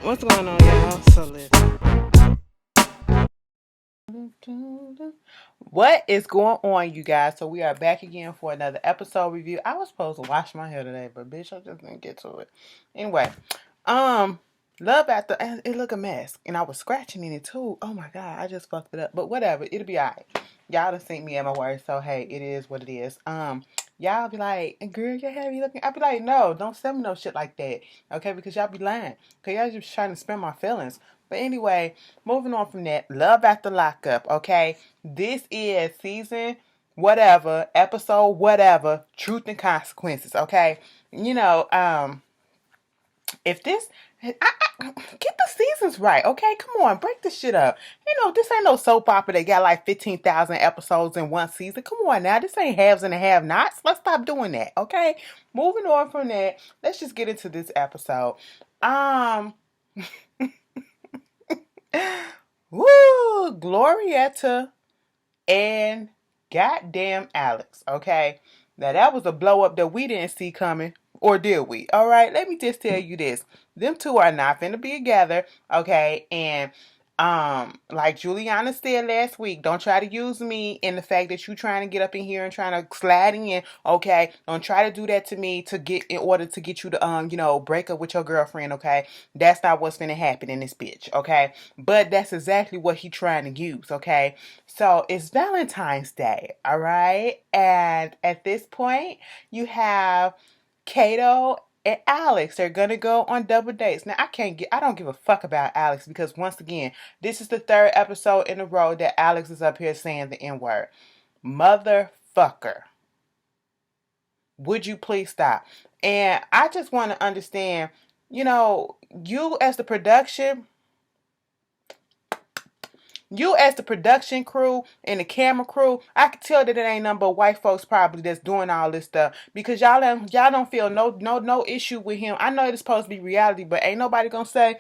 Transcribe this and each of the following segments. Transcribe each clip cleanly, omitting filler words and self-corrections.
What's going on, y'all? So listen. What is going on, you guys? So we are back again for another episode review. I was supposed to wash my hair today, but bitch, I just didn't get to it. Anyway, um, love after it look a mess, and I was scratching in it too. Oh my god, I just fucked it up. But whatever, it'll be alright. Y'all done seen me at my worst, so hey, it is what it is. Y'all be like, girl, your hair be looking. I be like, no, don't send me no shit like that, okay? Because y'all be lying. Okay, y'all just trying to spend my feelings. But anyway, moving on from that, love after lockup, okay? This is season whatever, episode whatever, truth and consequences, okay? You know, if this, get the seasons right, okay? Come on, break this shit up. This ain't no soap opera that got like 15,000 episodes in one season. Come on now, this ain't haves and have-nots. Let's stop doing that, okay? Moving on from that, let's just get into this episode. Woo, Glorietta and goddamn Alex, okay? Now that was a blow up that we didn't see coming, or did we? All right, let me just tell you this. Them two are not finna be together, okay? And like Juliana said last week, don't try to use me in the fact that you trying to get up in here and trying to slide in, okay? Don't try to do that to me in order to get you to break up with your girlfriend, okay? That's not what's finna happen in this bitch, okay? But that's exactly what he trying to use, okay? So it's Valentine's Day, all right? And at this point, you have Kato and Alex. They're gonna go on double dates. Now I don't give a fuck about Alex because once again, this is the third episode in a row that Alex is up here saying the N-word. Motherfucker. Would you please stop? And I just want to understand, you as the production, you as the production crew and the camera crew, I can tell that it ain't nothing but white folks probably that's doing all this stuff because y'all don't feel no issue with him. I know it's supposed to be reality, but ain't nobody gonna say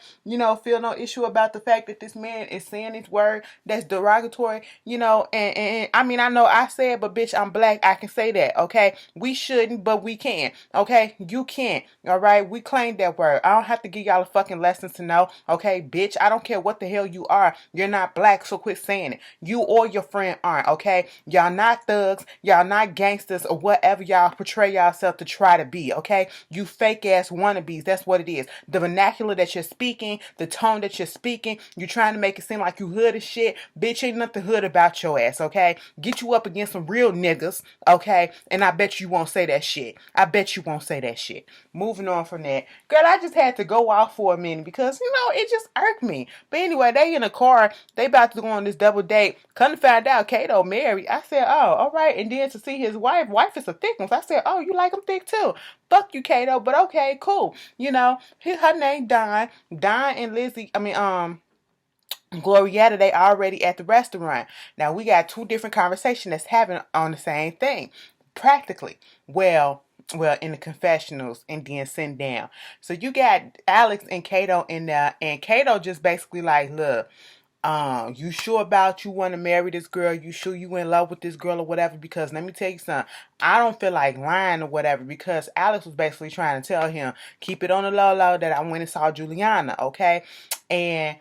feel no issue about the fact that this man is saying this word that's derogatory. And I mean I know I said, but bitch, I'm black. I can say that. Okay, we shouldn't, but we can. Okay, you can't. All right, we claim that word. I don't have to give y'all a fucking lessons to know. Okay, bitch, I don't care what the hell you are. You're not black. So quit saying it. You or your friend aren't, okay? Y'all not thugs. Y'all not gangsters or whatever y'all portray yourself to try to be, okay? You fake ass wannabes. That's what it is. The vernacular that you're speaking, the tone that you're speaking, you're trying to make it seem like you hood as shit. Bitch, ain't nothing hood about your ass, okay? Get you up against some real niggas, okay? And I bet you won't say that shit. I bet you won't say that shit. Moving on from that. Girl, I just had to go off for a minute because, it just irked me. But anyway, they in a car. They about to go on this double date. Come to find out, Kato married. I said, oh, all right. And then to see his wife is a thick one. So I said, oh, you like him thick too? Fuck you, Kato. But okay, cool. Her name Don. Don and Lizzie. Glorietta, they already at the restaurant. Now we got two different conversations that's happening on the same thing, practically. Well, in the confessionals and then sent down. So you got Alex and Kato in there, and Kato just basically like, look. You sure about you want to marry this girl? You sure you in love with this girl or whatever? Because let me tell you something. I don't feel like lying or whatever because Alex was basically trying to tell him, keep it on the low that I went and saw Juliana, okay? And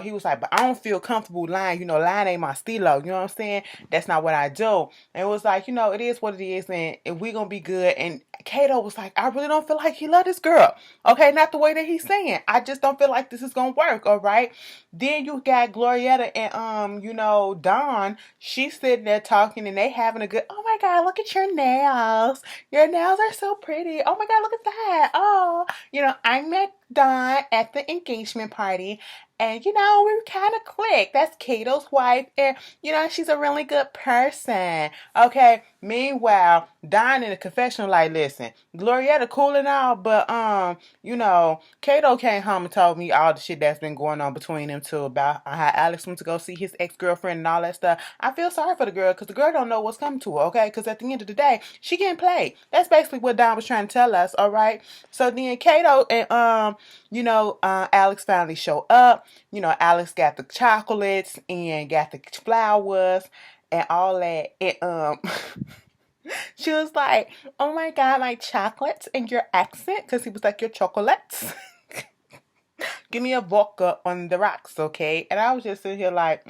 he was like, but I don't feel comfortable lying. Lying ain't my stilo. You know what I'm saying? That's not what I do. And it was like, it is what it is, and we gonna be good. And Kato was like, I really don't feel like he love this girl. Okay, not the way that he's saying. I just don't feel like this is gonna work. All right. Then you got Glorietta and Dawn. She's sitting there talking, and they having a good. Oh my God, look at your nails. Your nails are so pretty. Oh my God, look at that. Oh, I met Dawn at the engagement party. And, we were kind of clicked. That's Kato's wife. And, she's a really good person. Okay. Meanwhile, Don in the confessional like, listen, Glorietta cool and all, but, Kato came home and told me all the shit that's been going on between them two about how Alex went to go see his ex-girlfriend and all that stuff. I feel sorry for the girl because the girl don't know what's coming to her, okay? Because at the end of the day, she getting played. That's basically what Don was trying to tell us, all right? So then Kato and, Alex finally show up. Alex got the chocolates and got the flowers and all that. And she was like, oh my God, my chocolates and your accent, because he was like, your chocolates. Give me a vodka on the rocks, okay? And I was just sitting here like,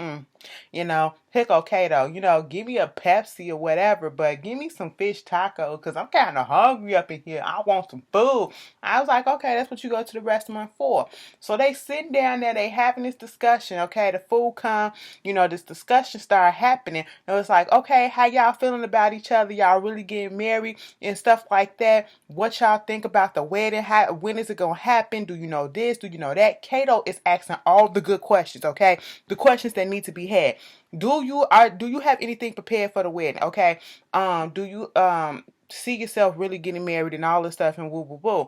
heck, okay though, give me a Pepsi or whatever, but give me some fish tacos because I'm kind of hungry up in here. I want some food. I was like, okay, that's what you go to the restaurant for. So they sitting down there, they having this discussion, okay? The food come, this discussion started happening. It was like, okay, how y'all feeling about each other? Y'all really getting married and stuff like that? What y'all think about the wedding? When is it gonna happen? Do you know this? Do you know that? Kato is asking all the good questions, okay? The questions that need to be had. Do you have anything prepared for the wedding? Okay. Do you see yourself really getting married and all this stuff and woo woo woo?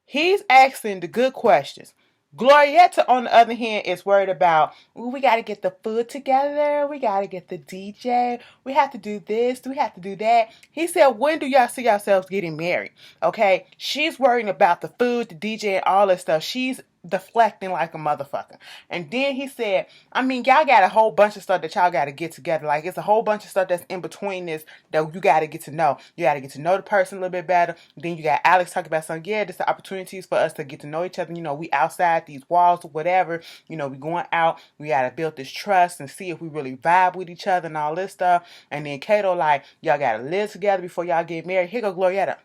He's asking the good questions. Glorietta, on the other hand, is worried about, we got to get the food together. We got to get the DJ. We have to do this. We have to do that. He said, when do y'all see yourselves getting married? Okay. She's worrying about the food, the DJ, and all this stuff. She's deflecting like a motherfucker. And then he said, y'all got a whole bunch of stuff that y'all got to get together. Like, it's a whole bunch of stuff that's in between this that you got to get to know. You got to get to know the person a little bit better. Then you got Alex talking about something. Yeah, this is opportunities for us to get to know each other. We outside these walls or whatever. We going out. We got to build this trust and see if we really vibe with each other and all this stuff. And then Kato like, y'all got to live together before y'all get married. Here go Glorietta.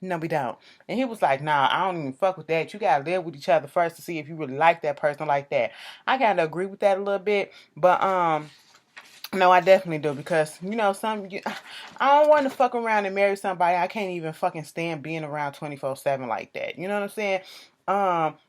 No, we don't. And he was like, nah, I don't even fuck with that. You gotta live with each other first to see if you really like that person like that. I kinda agree with that a little bit. But no, I definitely do because I don't want to fuck around and marry somebody I can't even fucking stand being around 24/7 like that. You know what I'm saying?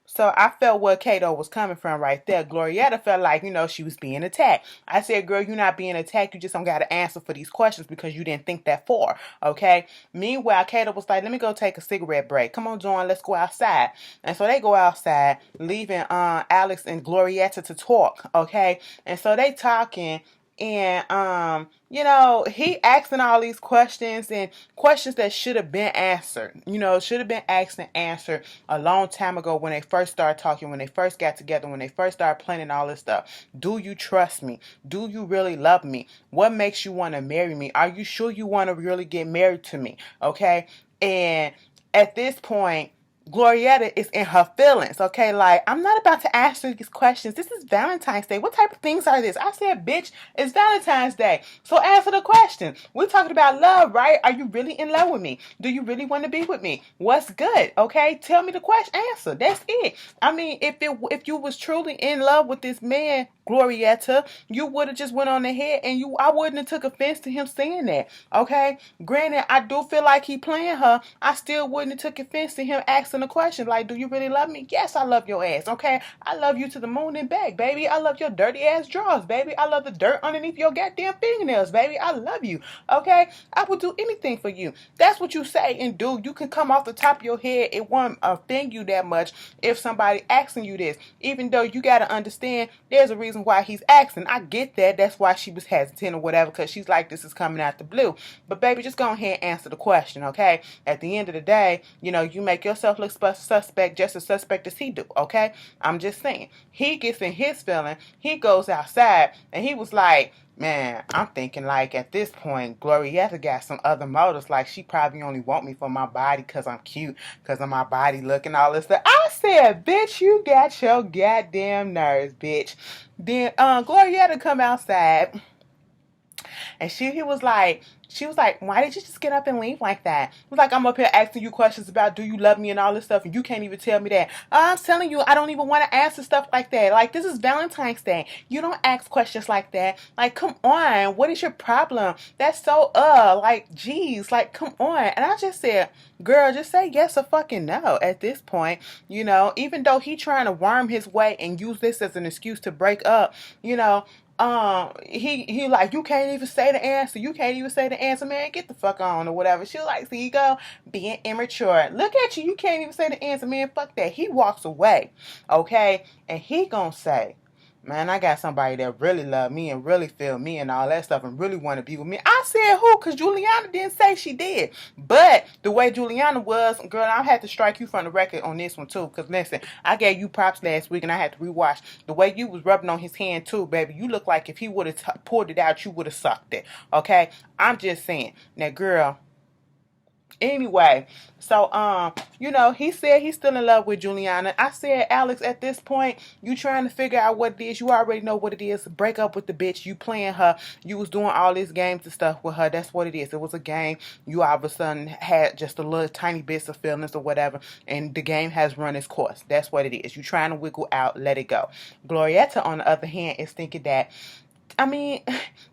So I felt where Kato was coming from right there. Glorietta felt like, she was being attacked. I said, girl, you're not being attacked. You just don't got to answer for these questions because you didn't think that far. Okay. Meanwhile, Kato was like, let me go take a cigarette break. Come on, John, let's go outside. And so they go outside, leaving Alex and Glorietta to talk. Okay. And so they talking. And he asking all these questions and questions that should have been answered. Should have been asked and answered a long time ago when they first started talking, when they first got together, when they first started planning all this stuff. Do you trust me? Do you really love me? What makes you want to marry me? Are you sure you want to really get married to me? Okay? And at this point, Glorietta is in her feelings, okay? Like, I'm not about to answer these questions. This is Valentine's Day. What type of things are this? I said, bitch, it's Valentine's Day. So answer the question. We're talking about love, right? Are you really in love with me? Do you really want to be with me? What's good, okay? Tell me the question. Answer. That's it. If you was truly in love with this man, Glorietta, you would have just went on ahead and I wouldn't have took offense to him saying that, okay? Granted, I do feel like he playing her. I still wouldn't have took offense to him asking a question like, do you really love me? Yes, I love your ass, okay? I love you to the moon and back, baby. I love your dirty ass drawers, baby. I love the dirt underneath your goddamn fingernails, baby. I love you, okay? I would do anything for you. That's what you say and do. You can come off the top of your head. It won't offend you that much if somebody asking you this, even though you got to understand there's a reason why he's asking. I get that. That's why she was hesitant or whatever, because she's like, this is coming out the blue. But baby, just go ahead and answer the question, okay? At the end of the day, you make yourself look suspect just as suspect as he do, okay? I'm just saying. He gets in his feeling. He goes outside and he was like, man, I'm thinking like at this point, Glorietta got some other motives. Like she probably only want me for my body because I'm cute, because of my body look and all this stuff. I said, bitch, you got your goddamn nerves, bitch. Then Glorietta come outside and she was like, why did you just get up and leave like that? It was like, I'm up here asking you questions about do you love me and all this stuff, and you can't even tell me that. I'm telling you, I don't even want to answer stuff like that. Like, this is Valentine's Day. You don't ask questions like that. Like, come on. What is your problem? That's so, like, geez, like, come on. And I just said, girl, just say yes or fucking no at this point. Even though he trying to worm his way and use this as an excuse to break up, he like, you can't even say the answer. You can't even say the answer, man. Get the fuck on or whatever. She was like, see, you go being immature. Look at you. You can't even say the answer, man. Fuck that. He walks away, okay? And he gonna say, man, I got somebody that really love me and really feel me and all that stuff and really want to be with me. I said who? Because Juliana didn't say she did. But the way Juliana was, girl, I had to strike you from the record on this one too. Because listen, I gave you props last week and I had to rewatch. The way you was rubbing on his hand too, baby, you look like if he would have pulled it out, you would have sucked it. Okay? I'm just saying. Now, girl, Anyway, so he said he's still in love with Juliana. I said, Alex, at this point, you trying to figure out what it is. You already know what it is. Break up with the bitch. You playing her. You was doing all these games and stuff with her. That's what it is. It was a game. You all of a sudden had just a little tiny bits of feelings or whatever, and the game has run its course. That's what it is. You trying to wiggle out, let it go. Glorietta, on the other hand, is thinking that, I mean,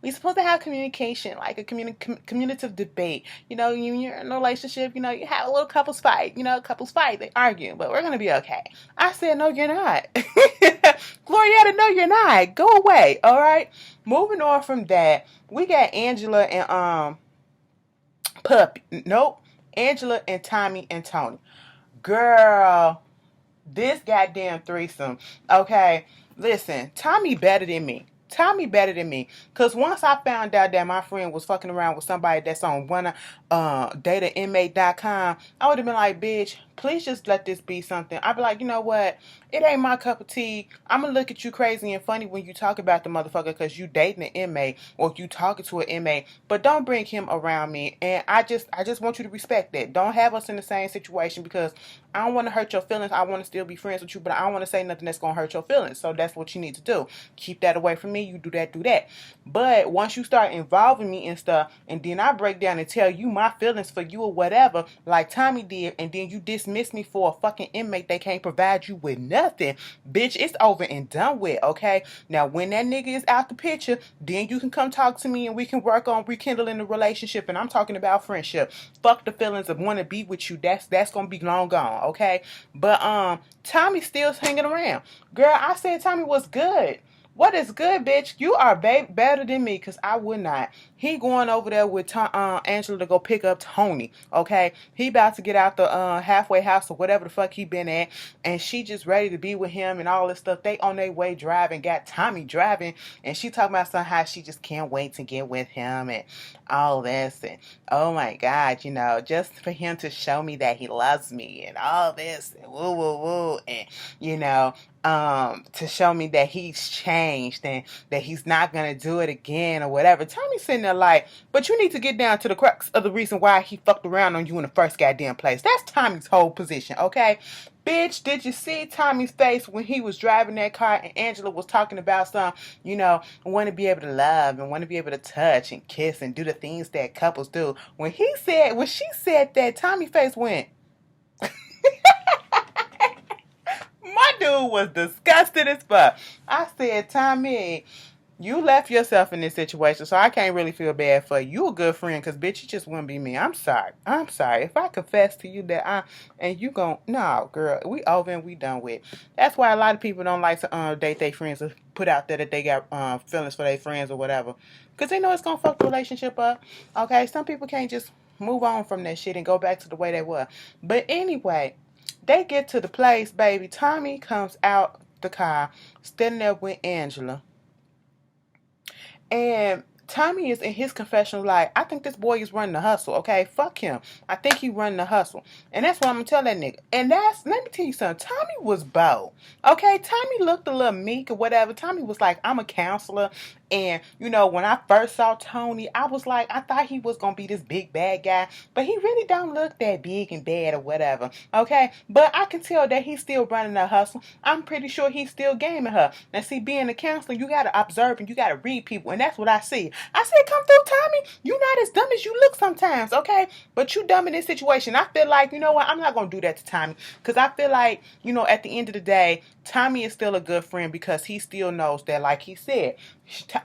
we're supposed to have communication, like a communicative debate. You're in a relationship, you have a little couples fight. Couples fight, they argue, but we're going to be okay. I said, no, you're not. Glorietta, no, you're not. Go away, all right? Moving on from that, we got Angela and Angela and Tommy and Tony. Girl, this goddamn threesome, okay? Listen, Tommy better than me. Because once I found out that my friend was fucking around with somebody that's on datainmate.com, I would have been like, bitch, please just let this be something. I'd be like, you know what? It ain't my cup of tea. I'm going to look at you crazy and funny when you talk about the motherfucker because you dating an inmate or you talking to an inmate, but don't bring him around me. And I just want you to respect that. Don't have us in the same situation because I don't want to hurt your feelings. I want to still be friends with you, but I don't want to say nothing that's going to hurt your feelings. So that's what you need to do. Keep that away from me. You do that. But once you start involving me in stuff, and then I break down and tell you my feelings for you or whatever, like Tommy did, and then you dismiss me for a fucking inmate they can't provide you with nothing, bitch, it's over and done with, okay? Now, when that nigga is out the picture, then you can come talk to me and we can work on rekindling the relationship, and I'm talking about friendship. Fuck the feelings of want to be with you. That's gonna be long gone, okay? But Tommy's still hanging around. Girl, I said Tommy was good. What is good, bitch? You are better than me, because I would not. He going over there with Angela to go pick up Tony, okay? He about to get out the halfway house or whatever the fuck he been at, and she just ready to be with him and all this stuff. They on their way driving, got Tommy driving, and she talking about somehow she just can't wait to get with him and all this, and oh my God, just for him to show me that he loves me and all this, and woo, woo, woo, and, to show me that he's changed and that he's not going to do it again or whatever. Tommy's sitting there like, but you need to get down to the crux of the reason why he fucked around on you in the first goddamn place. That's Tommy's whole position, okay? Bitch, did you see Tommy's face when he was driving that car and Angela was talking about some, want to be able to love and want to be able to touch and kiss and do the things that couples do. When she said that, Tommy's face went. My dude was disgusted as fuck. I said, Tommy, you left yourself in this situation, so I can't really feel bad for you. You a good friend, because, bitch, you just wouldn't be me. I'm sorry. If I confess to you that no, girl, we over and we done with. That's why a lot of people don't like to date their friends or put out there that they got feelings for their friends or whatever, because they know it's going to fuck the relationship up, okay? Some people can't just move on from that shit and go back to the way they were. But anyway, they get to the place, baby. Tommy comes out the car, standing there with Angela. And Tommy is in his confessional like, I think this boy is running the hustle, okay? Fuck him. I think he running the hustle. And that's what I'm going to tell that nigga. And let me tell you something. Tommy was bold, okay? Tommy looked a little meek or whatever. Tommy was like, I'm a counselor. And, when I first saw Tony, I was like, I thought he was going to be this big bad guy. But he really don't look that big and bad or whatever, okay? But I can tell that he's still running the hustle. I'm pretty sure he's still gaming her. Now, see, being a counselor, you got to observe and you got to read people. And that's what I see. I said, come through, Tommy. You not as dumb as you look sometimes, okay? But you dumb in this situation. I feel like, you know what? I'm not going to do that to Tommy. Because I feel like, at the end of the day, Tommy is still a good friend because he still knows that, like he said,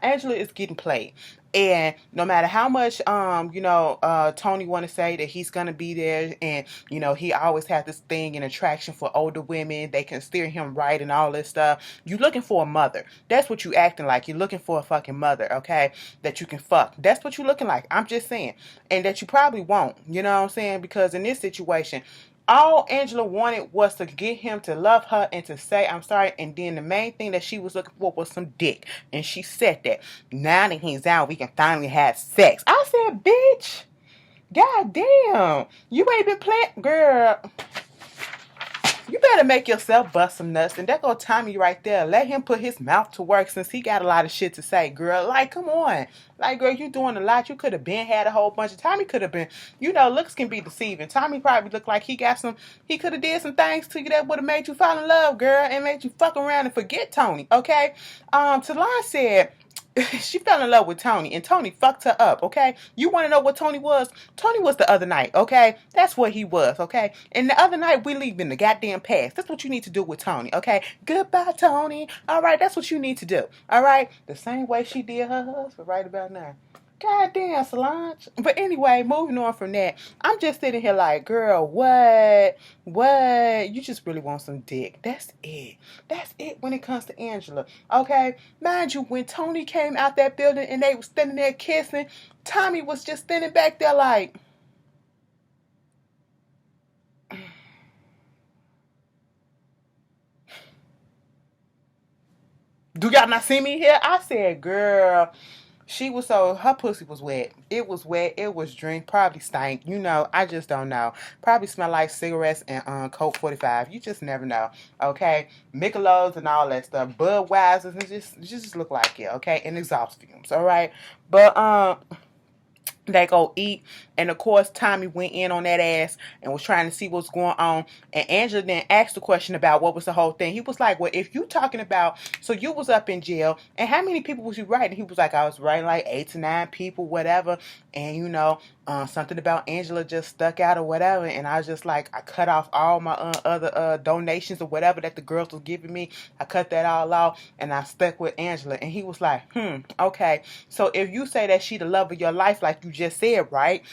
Angela is getting played. And no matter how much, Tony want to say that he's going to be there and, he always has this thing and attraction for older women. They can steer him right and all this stuff. You looking for a mother. That's what you acting like. You're looking for a fucking mother, okay, that you can fuck. That's what you looking like. I'm just saying. And that you probably won't, you know what I'm saying? Because in this situation, all Angela wanted was to get him to love her and to say, I'm sorry. And then the main thing that she was looking for was some dick. And she said that. Now that he's out, we can finally have sex. I said, bitch, god damn. You ain't been playing, girl. You better make yourself bust some nuts. And there go Tommy right there. Let him put his mouth to work since he got a lot of shit to say, girl. Like, come on. Like, girl, you doing a lot. You could have been had a whole bunch of Tommy could have been, looks can be deceiving. Tommy probably looked like he could have did some things to you that would have made you fall in love, girl, and made you fuck around and forget Tony, okay? Talon said she fell in love with Tony, and Tony fucked her up, okay? You want to know what Tony was? Tony was the other night, okay? That's what he was, okay? And the other night, we leave in the goddamn past. That's what you need to do with Tony, okay? Goodbye, Tony. All right, that's what you need to do, all right? The same way she did her husband right about now. Goddamn, Solange. But anyway, moving on from that, I'm just sitting here like, girl, what? What? You just really want some dick. That's it. That's it when it comes to Angela. Okay? Mind you, when Tony came out that building and they were standing there kissing, Tommy was just standing back there like, do y'all not see me here? I said, girl. Her pussy was wet. It was wet. It was drink. Probably stank. I just don't know. Probably smell like cigarettes and Coke 45. You just never know. Okay? Michelob's and all that stuff. Budweiser's and just look like it. Okay? And exhaust fumes. All right? But, they go eat, and of course Tommy went in on that ass and was trying to see what's going on, and Angela then asked the question about what was the whole thing. He was like, well, if you talking about, so you was up in jail and how many people was you writing? He was like, I was writing like 8 to 9 people, whatever, and something about Angela just stuck out or whatever, and I was just like, I cut off all my other donations or whatever that the girls was giving me. I cut that all off and I stuck with Angela. And he was like, okay, so if you say that she the love of your life like you just said, right,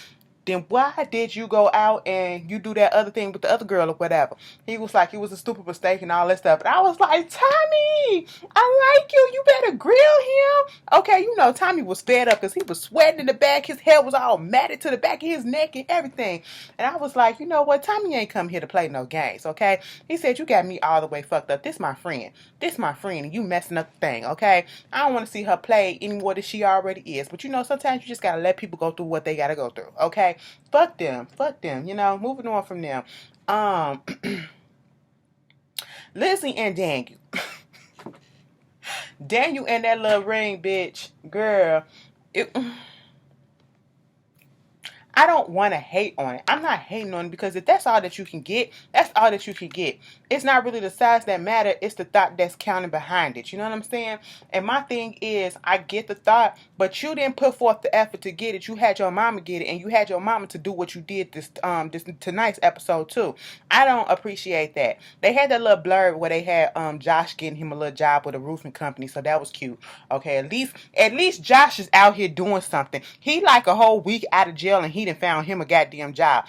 then why did you go out and you do that other thing with the other girl or whatever? He was like, it was a stupid mistake and all that stuff. And I was like, Tommy, I like you. You better grill him. Okay, Tommy was fed up because he was sweating in the back. His hair was all matted to the back of his neck and everything. And I was like, you know what? Tommy ain't come here to play no games, okay? He said, you got me all the way fucked up. This my friend. And you messing up the thing, okay? I don't want to see her play any more than she already is. But, sometimes you just got to let people go through what they got to go through, okay? Fuck them, moving on from them. Lizzie and Daniel. Daniel and that little ring, bitch, girl, I don't want to hate on it. I'm not hating on it because if that's all that you can get, that's all that you can get. It's not really the size that matter. It's the thought that's counting behind it. You know what I'm saying? And my thing is, I get the thought, but you didn't put forth the effort to get it. You had your mama get it, and you had your mama to do what you did this tonight's episode too. I don't appreciate that. They had that little blurb where they had Josh getting him a little job with a roofing company, so that was cute. Okay, at least Josh is out here doing something. He like a whole week out of jail, and he done found him a goddamn job.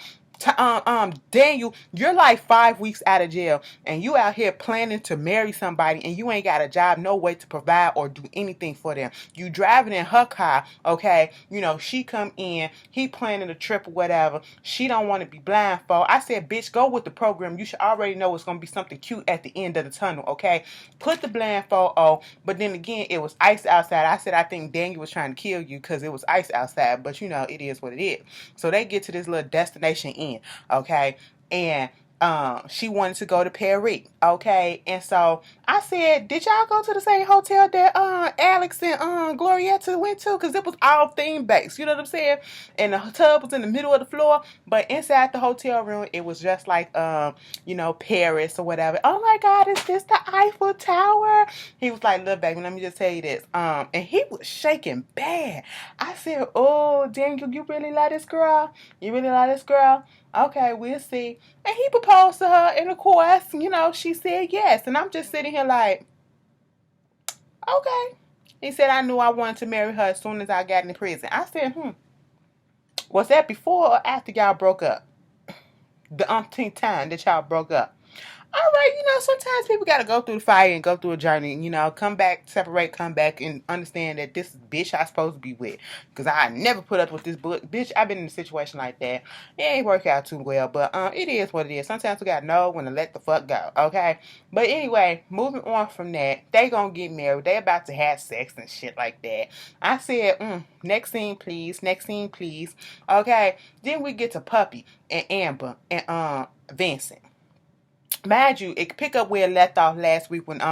Daniel, you're like 5 weeks out of jail and you out here planning to marry somebody and you ain't got a job, no way to provide or do anything for them. You driving in her car, okay? She come in, he planning a trip or whatever. She don't want to be blindfold. I said, bitch, go with the program. You should already know it's going to be something cute at the end of the tunnel, okay? Put the blindfold on, but then again, it was ice outside. I said, I think Daniel was trying to kill you because it was ice outside, but it is what it is. So they get to this little destination inn, okay, and she wanted to go to Paris, okay, and so I said, did y'all go to the same hotel that Alex and Glorietta went to? Because it was all theme based, you know what I'm saying? And the tub was in the middle of the floor, but inside the hotel room, it was just like Paris or whatever. Oh my God, is this the Eiffel Tower? He was like, look, baby, let me just tell you this. And he was shaking bad. I said, oh, Daniel, you really like this girl? You really like this girl? Okay, we'll see. And he proposed to her, and of course, she said yes. And I'm just sitting here like, okay. He said, I knew I wanted to marry her as soon as I got in prison. I said, was that before or after y'all broke up? The umpteenth time that y'all broke up. All right, sometimes people got to go through the fire and go through a journey, come back, separate, come back, and understand that this bitch I supposed to be with. Because I never put up with this bitch. I've been in a situation like that. It ain't work out too well, but it is what it is. Sometimes we got to know when to let the fuck go, okay? But anyway, moving on from that, they gonna get married. They about to have sex and shit like that. I said, next scene, please. Next scene, please. Okay, then we get to Puppy and Amber and Vincent. Mind you, it pick up where it left off last week when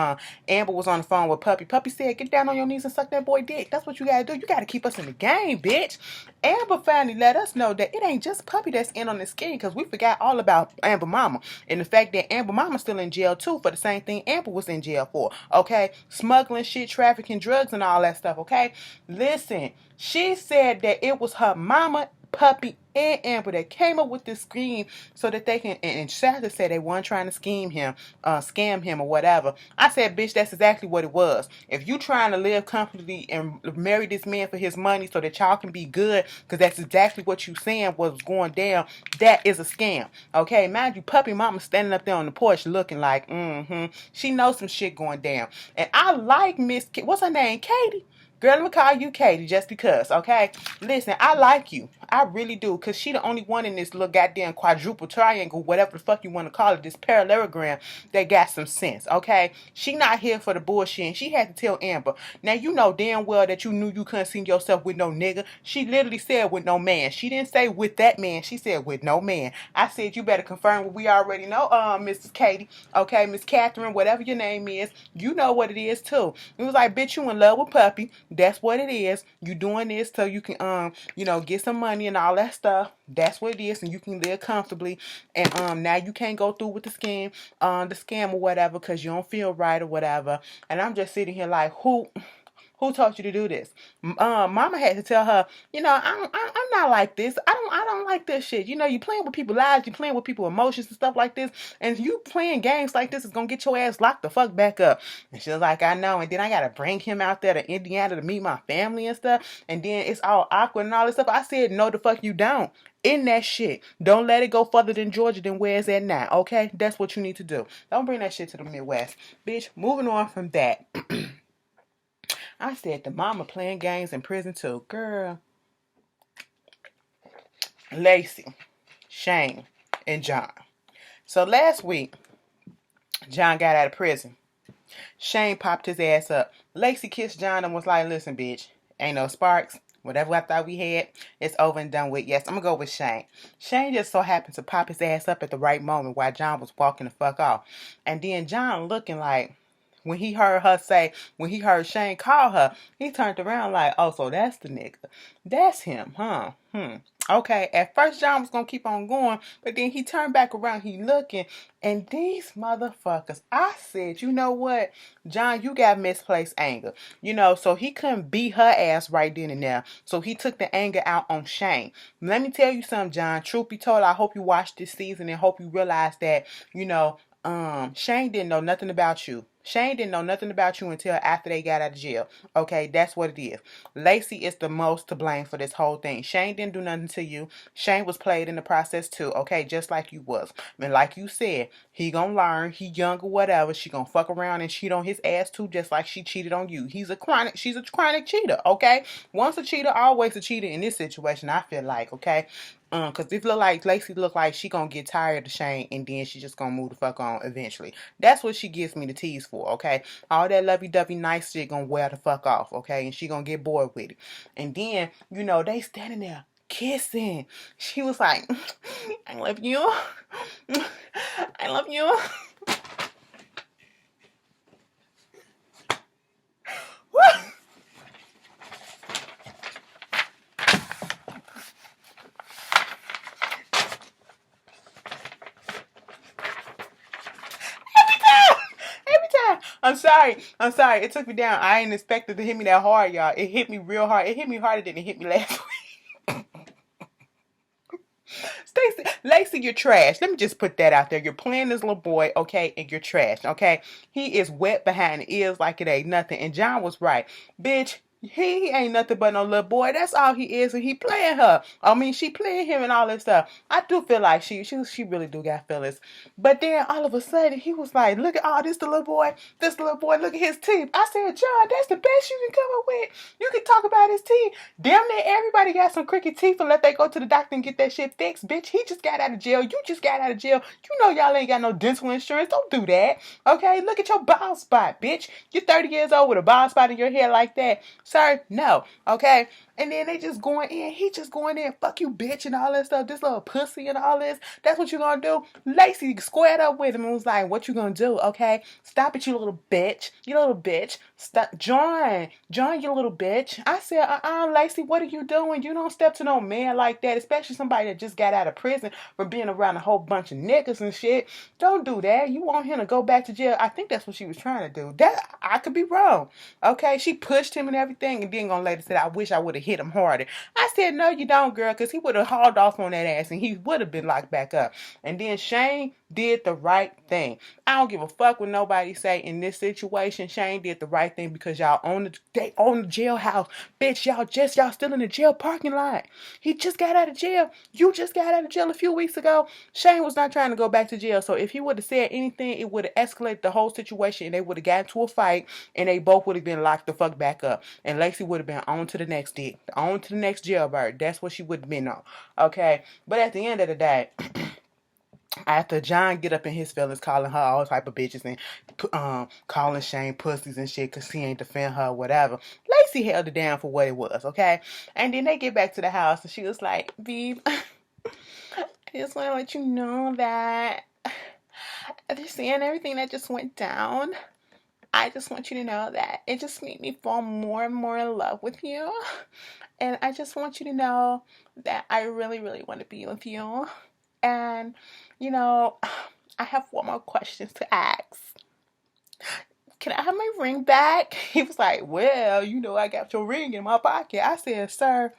Amber was on the phone with Puppy. Puppy said, "Get down on your knees and suck that boy dick. That's what you gotta do. You gotta keep us in the game, bitch." Amber finally let us know that it ain't just Puppy that's in on the scheme, because we forgot all about Amber Mama and the fact that Amber Mama's still in jail too for the same thing Amber was in jail for. Okay, smuggling shit, trafficking drugs, and all that stuff. Okay, listen, she said that it was her mama, Puppy, and Amber that came up with this scheme so that they can, and Shasta said they weren't trying to scam him or whatever. I said, bitch, that's exactly what it was. If you trying to live comfortably and marry this man for his money so that y'all can be good, because that's exactly what you saying was going down, that is a scam. Okay, mind you, Puppy Mama standing up there on the porch looking like, she knows some shit going down. And I like what's her name, Katie? Girl, let me call you Katie just because, okay? Listen, I like you. I really do, because she the only one in this little goddamn quadruple triangle, whatever the fuck you want to call it, this parallelogram, that got some sense, okay? She not here for the bullshit, and she had to tell Amber. Now, you know damn well that you knew you couldn't see yourself with no nigga. She literally said with no man. She didn't say with that man. She said with no man. I said you better confirm what we already know, Mrs. Katie, okay? Miss Catherine, whatever your name is, you know what it is, too. It was like, bitch, you in love with Puppy. That's what it is. You doing this so you can get some money and all that stuff. That's what it is, and you can live comfortably. And now you can't go through with the scam or whatever, because you don't feel right or whatever. And I'm just sitting here like, who taught you to do this? Mama had to tell her, I'm not like this. I don't like this shit. You playing with people's lives, you playing with people's emotions and stuff like this, and you playing games like this is gonna get your ass locked the fuck back up. And she was like, I know. And then I gotta bring him out there to Indiana to meet my family and stuff. And then it's all awkward and all this stuff. I said, no, the fuck you don't. In that shit. Don't let it go further than Georgia than where it's at now. Okay, that's what you need to do. Don't bring that shit to the Midwest, bitch. Moving on from that. I said the mama playing games in prison too. Girl. Lacey, Shane, and John. So last week, John got out of prison. Shane popped his ass up. Lacey kissed John and was like, listen, bitch, ain't no sparks. Whatever I thought we had, it's over and done with. Yes, I'm going to go with Shane. Shane just so happened to pop his ass up at the right moment while John was walking the fuck off. And then John looking like, when he heard Shane call her, he turned around like, oh, so that's the nigga. That's him, huh? Okay, at first John was going to keep on going, but then he turned back around, he looking, and these motherfuckers, I said, you know what? John, you got misplaced anger. So he couldn't beat her ass right then and there. So he took the anger out on Shane. Let me tell you something, John. Truth be told, I hope you watched this season and hope you realize that, Shane didn't know nothing about you. Shane didn't know nothing about you until after they got out of jail. Okay, that's what it is. Lacey is the most to blame for this whole thing. Shane didn't do nothing to you. Shane was played in the process too. Okay, just like you was. I mean, like you said, he gonna learn. He young or whatever. She gonna fuck around and cheat on his ass too, just like she cheated on you. She's a chronic cheater. Okay, once a cheater, always a cheater in this situation. I feel like, okay. Cause it Lacey look like she gonna get tired of Shane and then she just gonna move the fuck on eventually. That's what she gives me the tease for, okay? All that lovey-dovey nice shit gonna wear the fuck off, okay? And she gonna get bored with it. And then, they standing there kissing. She was like, I love you. I love you. I'm sorry. It took me down. I ain't expected to hit me that hard, y'all. It hit me real hard. It hit me harder than it hit me last week. Lacey, you're trash. Let me just put that out there. You're playing this little boy, okay, and you're trash, okay? He is wet behind the ears like it ain't nothing. And John was right. Bitch, he ain't nothing but no little boy. That's all he is, and he playing her. I mean, she playing him and all that stuff. I do feel like she really do got feelings. But then all of a sudden, he was like, look at all this the little boy. This little boy, look at his teeth. I said, John, that's the best you can come up with. You can talk about his teeth. Damn near everybody got some crooked teeth and let they go to the doctor and get that shit fixed, bitch. He just got out of jail. You just got out of jail. You know y'all ain't got no dental insurance. Don't do that. Okay? Look at your bald spot, bitch. You're 30 years old with a bald spot in your hair like that. Sir, no. Okay? And then they just going in. He just going in, fuck you, bitch, and all that stuff. This little pussy and all this. That's what you gonna do? Lacey squared up with him and was like, what you gonna do? Okay? Stop it, you little bitch. You little bitch. Stop. Join, you little bitch. I said, Lacey, what are you doing? You don't step to no man like that, especially somebody that just got out of prison for being around a whole bunch of niggas and shit. Don't do that. You want him to go back to jail. I think that's what she was trying to do. That I could be wrong. Okay, she pushed him and everything, and then gonna later said, I wish I would have hit him harder. I said, no, you don't, girl, because he would have hauled off on that ass and he would have been locked back up. And then Shane did the right thing. I don't give a fuck what nobody say in this situation. Shane did the right thing because y'all own they own the jailhouse. Bitch, y'all still in the jail parking lot. He just got out of jail. You just got out of jail a few weeks ago. Shane was not trying to go back to jail. So if he would have said anything, it would have escalated the whole situation and they would have gotten to a fight and they both would have been locked the fuck back up. And Lacey would have been on to the next dick. On to the next jailbird. That's what she would have been on. Okay? But at the end of the day, after John get up in his feelings, calling her all type of bitches and calling Shane pussies and shit because he ain't defend her or whatever, Lacey held it down for what it was, okay? And then they get back to the house and she was like, Babe, I just want to let you know that after seeing everything that just went down, I just want you to know that it just made me fall more and more in love with you. And I just want you to know that I really, really want to be with you. And, I have one more question to ask. Can I have my ring back? He was like, well, I got your ring in my pocket. I said, sir,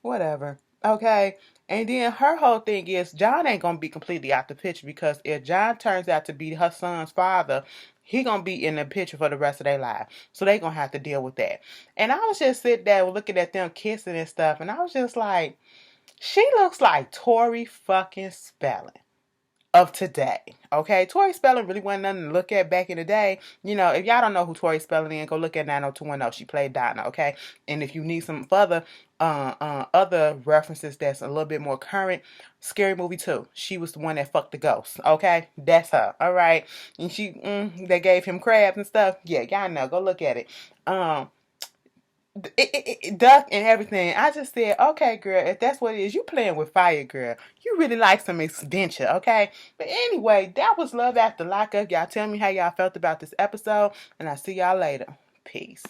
whatever. Okay. And then her whole thing is John ain't going to be completely out the picture because if John turns out to be her son's father, he going to be in the picture for the rest of their life. So they going to have to deal with that. And I was just sitting there looking at them kissing and stuff. And I was just like, she looks like Tori fucking Spelling of today. Okay, Tori Spelling really wasn't nothing to look at back in the day. If y'all don't know who Tori Spelling is, go look at 90210. She played Dinah, okay? And if you need some further other references that's a little bit more current, Scary Movie 2. She was the one that fucked the ghost, okay? That's her, all right? And they gave him crabs and stuff. Yeah, y'all know. Go look at it. Duck and everything. I just said, okay, girl, if that's what it is, you playing with fire, girl. You really like some adventure, okay? But anyway, that was Love After Lockup. Y'all tell me how y'all felt about this episode, and I'll see y'all later. Peace.